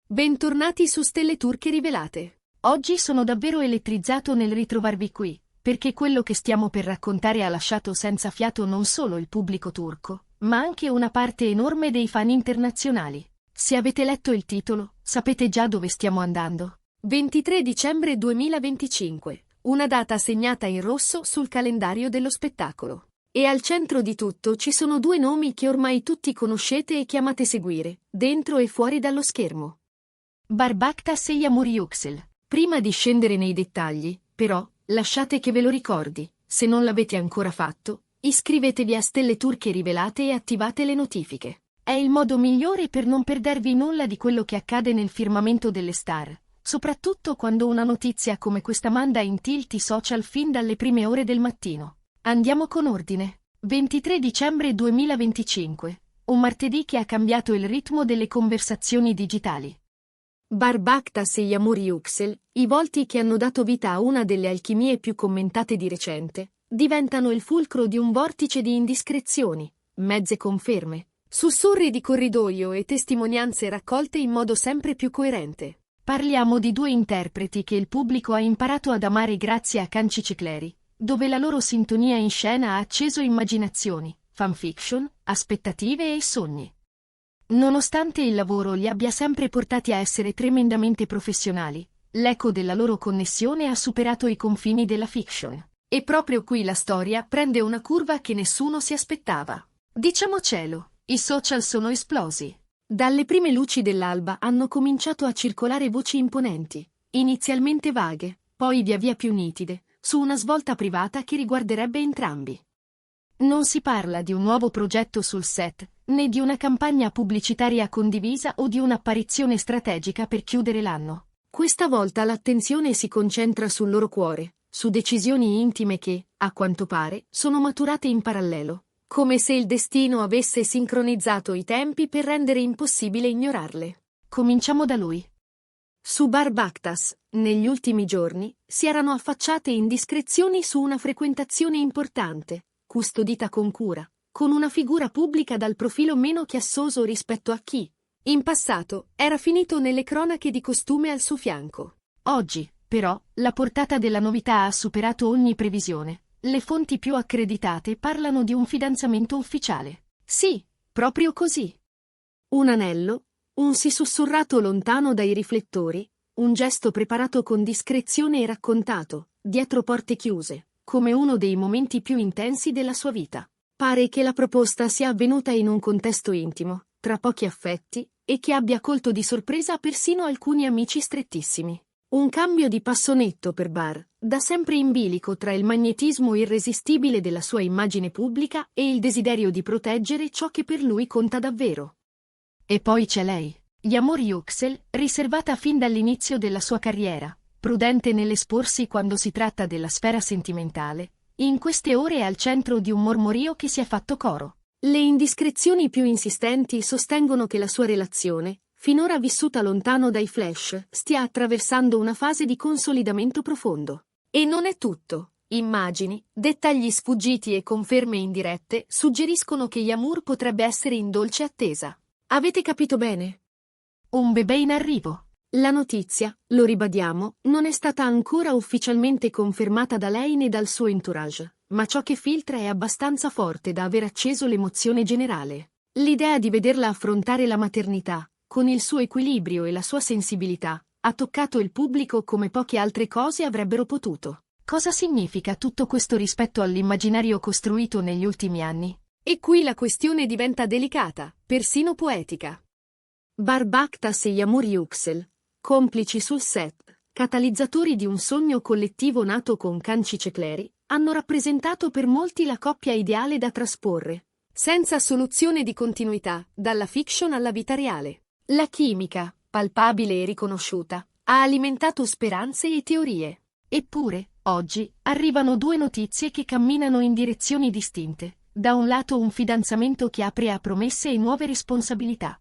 Bentornati su Stelle Turche Rivelate. Oggi sono davvero elettrizzato nel ritrovarvi qui, perché quello che stiamo per raccontare ha lasciato senza fiato non solo il pubblico turco, ma anche una parte enorme dei fan internazionali. Se avete letto il titolo, sapete già dove stiamo andando. 23 dicembre 2025, una data segnata in rosso sul calendario dello spettacolo. E al centro di tutto ci sono due nomi che ormai tutti conoscete e che amate seguire, dentro e fuori dallo schermo. Barbaktas e Yağmur Yüksel. Prima di scendere nei dettagli, però, lasciate che ve lo ricordi, se non l'avete ancora fatto, iscrivetevi a Stelle Turche Rivelate e attivate le notifiche. È il modo migliore per non perdervi nulla di quello che accade nel firmamento delle star, soprattutto quando una notizia come questa manda in tilt i social fin dalle prime ore del mattino. Andiamo con ordine. 23 dicembre 2025, un martedì che ha cambiato il ritmo delle conversazioni digitali. Barbaktas e Yağmur Yüksel, i volti che hanno dato vita a una delle alchimie più commentate di recente, diventano il fulcro di un vortice di indiscrezioni, mezze conferme, sussurri di corridoio e testimonianze raccolte in modo sempre più coerente. Parliamo di due interpreti che il pubblico ha imparato ad amare grazie a Canci Cecleri, dove la loro sintonia in scena ha acceso immaginazioni, fanfiction, aspettative e sogni. Nonostante il lavoro li abbia sempre portati a essere tremendamente professionali, l'eco della loro connessione ha superato i confini della fiction. E proprio qui la storia prende una curva che nessuno si aspettava. Diciamocelo, i social sono esplosi. Dalle prime luci dell'alba hanno cominciato a circolare voci imponenti, inizialmente vaghe, poi via via più nitide, su una svolta privata che riguarderebbe entrambi. Non si parla di un nuovo progetto sul set, né di una campagna pubblicitaria condivisa o di un'apparizione strategica per chiudere l'anno. Questa volta l'attenzione si concentra sul loro cuore, su decisioni intime che, a quanto pare, sono maturate in parallelo, come se il destino avesse sincronizzato i tempi per rendere impossibile ignorarle. Cominciamo da lui. Su Barbaktas, negli ultimi giorni, si erano affacciate indiscrezioni su una frequentazione importante, custodita con cura, con una figura pubblica dal profilo meno chiassoso rispetto a chi, in passato, era finito nelle cronache di costume al suo fianco. Oggi, però, la portata della novità ha superato ogni previsione. Le fonti più accreditate parlano di un fidanzamento ufficiale. Sì, proprio così. Un anello, un sì sussurrato lontano dai riflettori, un gesto preparato con discrezione e raccontato, dietro porte chiuse, come uno dei momenti più intensi della sua vita. Pare che la proposta sia avvenuta in un contesto intimo, tra pochi affetti, e che abbia colto di sorpresa persino alcuni amici strettissimi. Un cambio di passo netto per Bar, da sempre in bilico tra il magnetismo irresistibile della sua immagine pubblica e il desiderio di proteggere ciò che per lui conta davvero. E poi c'è lei, Yağmur Yüksel, riservata fin dall'inizio della sua carriera, prudente nell'esporsi quando si tratta della sfera sentimentale, in queste ore è al centro di un mormorio che si è fatto coro. Le indiscrezioni più insistenti sostengono che la sua relazione, finora vissuta lontano dai flash, stia attraversando una fase di consolidamento profondo. E non è tutto. Immagini, dettagli sfuggiti e conferme indirette suggeriscono che Yağmur potrebbe essere in dolce attesa. Avete capito bene? Un bebè in arrivo. La notizia, lo ribadiamo, non è stata ancora ufficialmente confermata da lei né dal suo entourage, ma ciò che filtra è abbastanza forte da aver acceso l'emozione generale. L'idea di vederla affrontare la maternità, con il suo equilibrio e la sua sensibilità, ha toccato il pubblico come poche altre cose avrebbero potuto. Cosa significa tutto questo rispetto all'immaginario costruito negli ultimi anni? E qui la questione diventa delicata, persino poetica. Barbaktas e Yağmur Yüksel, complici sul set, catalizzatori di un sogno collettivo nato con Canci Cecleri, hanno rappresentato per molti la coppia ideale da trasporre, senza soluzione di continuità, dalla fiction alla vita reale. La chimica, palpabile e riconosciuta, ha alimentato speranze e teorie. Eppure, oggi, arrivano due notizie che camminano in direzioni distinte. Da un lato un fidanzamento che apre a promesse e nuove responsabilità.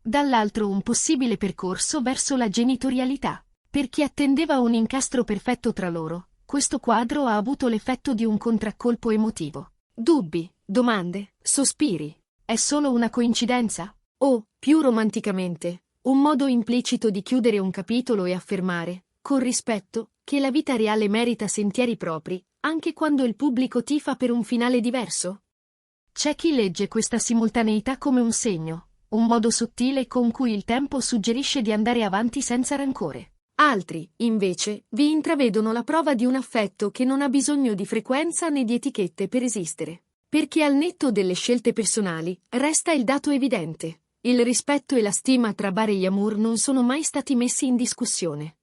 Dall'altro un possibile percorso verso la genitorialità. Per chi attendeva un incastro perfetto tra loro, questo quadro ha avuto l'effetto di un contraccolpo emotivo. Dubbi, domande, sospiri. È solo una coincidenza? O, più romanticamente, un modo implicito di chiudere un capitolo e affermare, con rispetto, che la vita reale merita sentieri propri, anche quando il pubblico tifa per un finale diverso? C'è chi legge questa simultaneità come un segno, un modo sottile con cui il tempo suggerisce di andare avanti senza rancore. Altri, invece, vi intravedono la prova di un affetto che non ha bisogno di frequenza né di etichette per esistere. Perché al netto delle scelte personali, resta il dato evidente. Il rispetto e la stima tra Bar e Yamur non sono mai stati messi in discussione.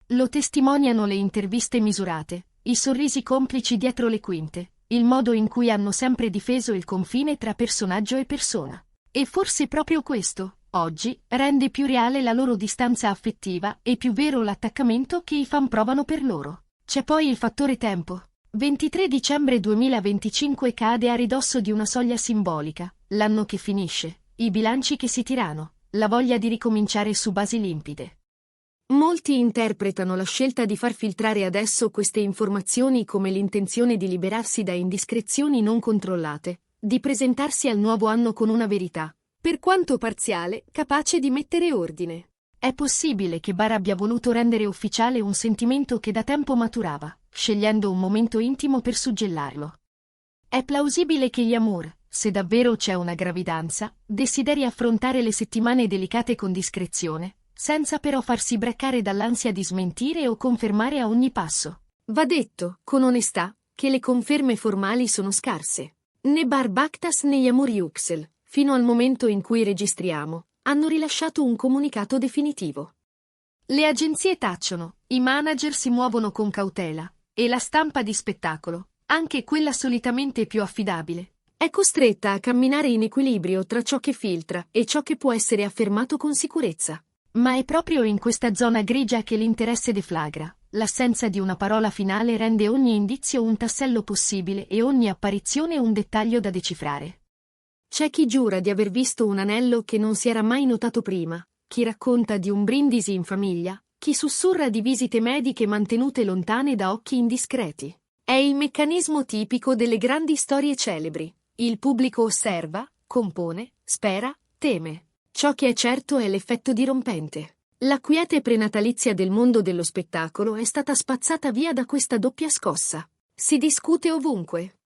Lo testimoniano le interviste misurate, i sorrisi complici dietro le quinte, il modo in cui hanno sempre difeso il confine tra personaggio e persona. E forse proprio questo, oggi, rende più reale la loro distanza affettiva e più vero l'attaccamento che i fan provano per loro. C'è poi il fattore tempo. 23 dicembre 2025 cade a ridosso di una soglia simbolica, l'anno che finisce, i bilanci che si tirano, la voglia di ricominciare su basi limpide. Molti interpretano la scelta di far filtrare adesso queste informazioni come l'intenzione di liberarsi da indiscrezioni non controllate, di presentarsi al nuovo anno con una verità, per quanto parziale, capace di mettere ordine. È possibile che Bar abbia voluto rendere ufficiale un sentimento che da tempo maturava, scegliendo un momento intimo per suggellarlo. È plausibile che Yamur, se davvero c'è una gravidanza, desideri affrontare le settimane delicate con discrezione, senza però farsi braccare dall'ansia di smentire o confermare a ogni passo. Va detto, con onestà, che le conferme formali sono scarse. Né Bar Baktas né Yamur Yüksel, fino al momento in cui registriamo, hanno rilasciato un comunicato definitivo. Le agenzie tacciono, i manager si muovono con cautela, e la stampa di spettacolo, anche quella solitamente più affidabile, è costretta a camminare in equilibrio tra ciò che filtra e ciò che può essere affermato con sicurezza. Ma è proprio in questa zona grigia che l'interesse deflagra. L'assenza di una parola finale rende ogni indizio un tassello possibile e ogni apparizione un dettaglio da decifrare. C'è chi giura di aver visto un anello che non si era mai notato prima, chi racconta di un brindisi in famiglia, chi sussurra di visite mediche mantenute lontane da occhi indiscreti. È il meccanismo tipico delle grandi storie celebri. Il pubblico osserva, compone, spera, teme. Ciò che è certo è l'effetto dirompente. La quiete prenatalizia del mondo dello spettacolo è stata spazzata via da questa doppia scossa. Si discute ovunque.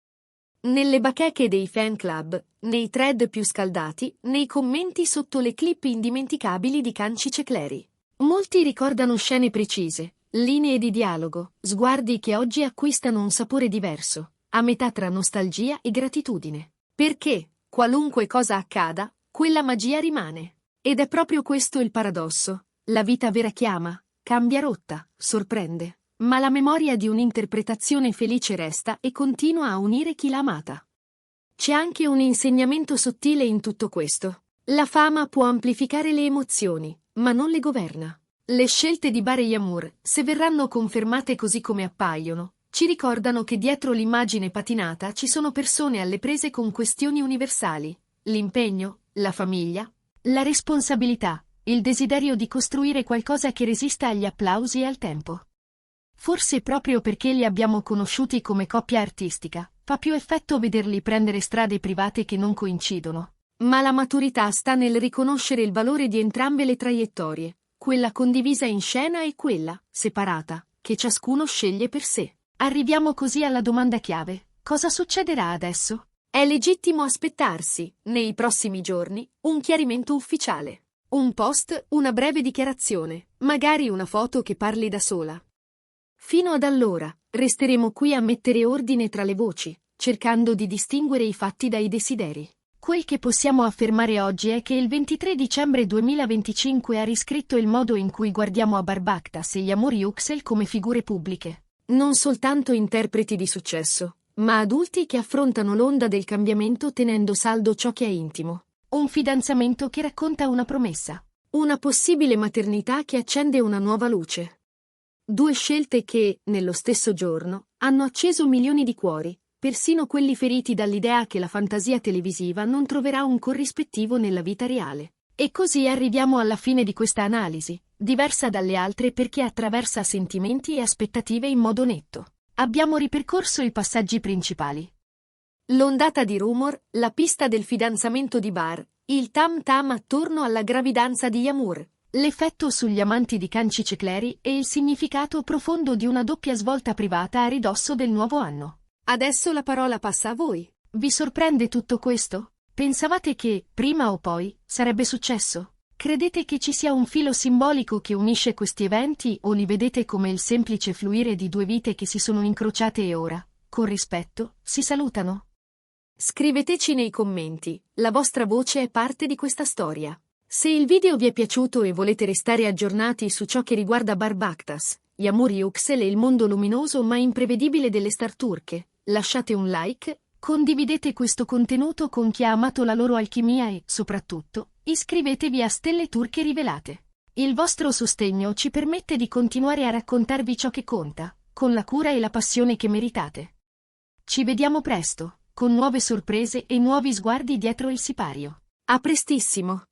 Nelle bacheche dei fan club, nei thread più scaldati, nei commenti sotto le clip indimenticabili di Canci Cecleri. Molti ricordano scene precise, linee di dialogo, sguardi che oggi acquistano un sapore diverso, a metà tra nostalgia e gratitudine. Perché, qualunque cosa accada, quella magia rimane. Ed è proprio questo il paradosso. La vita vera chiama, cambia rotta, sorprende. Ma la memoria di un'interpretazione felice resta e continua a unire chi l'ha amata. C'è anche un insegnamento sottile in tutto questo. La fama può amplificare le emozioni, ma non le governa. Le scelte di Bar e Yamur, se verranno confermate così come appaiono, ci ricordano che dietro l'immagine patinata ci sono persone alle prese con questioni universali. L'impegno, la famiglia, la responsabilità, il desiderio di costruire qualcosa che resista agli applausi e al tempo. Forse proprio perché li abbiamo conosciuti come coppia artistica, fa più effetto vederli prendere strade private che non coincidono. Ma la maturità sta nel riconoscere il valore di entrambe le traiettorie, quella condivisa in scena e quella, separata, che ciascuno sceglie per sé. Arriviamo così alla domanda chiave: cosa succederà adesso? È legittimo aspettarsi, nei prossimi giorni, un chiarimento ufficiale. Un post, una breve dichiarazione, magari una foto che parli da sola. Fino ad allora, resteremo qui a mettere ordine tra le voci, cercando di distinguere i fatti dai desideri. Quel che possiamo affermare oggi è che il 23 dicembre 2025 ha riscritto il modo in cui guardiamo a Bar Baktas e Yamur Yüksel come figure pubbliche. Non soltanto interpreti di successo, ma adulti che affrontano l'onda del cambiamento tenendo saldo ciò che è intimo. Un fidanzamento che racconta una promessa. Una possibile maternità che accende una nuova luce. Due scelte che, nello stesso giorno, hanno acceso milioni di cuori, persino quelli feriti dall'idea che la fantasia televisiva non troverà un corrispettivo nella vita reale. E così arriviamo alla fine di questa analisi, diversa dalle altre perché attraversa sentimenti e aspettative in modo netto. Abbiamo ripercorso i passaggi principali. L'ondata di rumor, la pista del fidanzamento di Bar, il tam tam attorno alla gravidanza di Yamur, l'effetto sugli amanti di Canci Cecleri e il significato profondo di una doppia svolta privata a ridosso del nuovo anno. Adesso la parola passa a voi. Vi sorprende tutto questo? Pensavate che, prima o poi, sarebbe successo? Credete che ci sia un filo simbolico che unisce questi eventi o li vedete come il semplice fluire di due vite che si sono incrociate e ora, con rispetto, si salutano? Scriveteci nei commenti, la vostra voce è parte di questa storia. Se il video vi è piaciuto e volete restare aggiornati su ciò che riguarda Barbactas, gli amori Uxel e il mondo luminoso ma imprevedibile delle star turche, lasciate un like, condividete questo contenuto con chi ha amato la loro alchimia e, soprattutto, iscrivetevi a Stelle Turche Rivelate. Il vostro sostegno ci permette di continuare a raccontarvi ciò che conta, con la cura e la passione che meritate. Ci vediamo presto, con nuove sorprese e nuovi sguardi dietro il sipario. A prestissimo!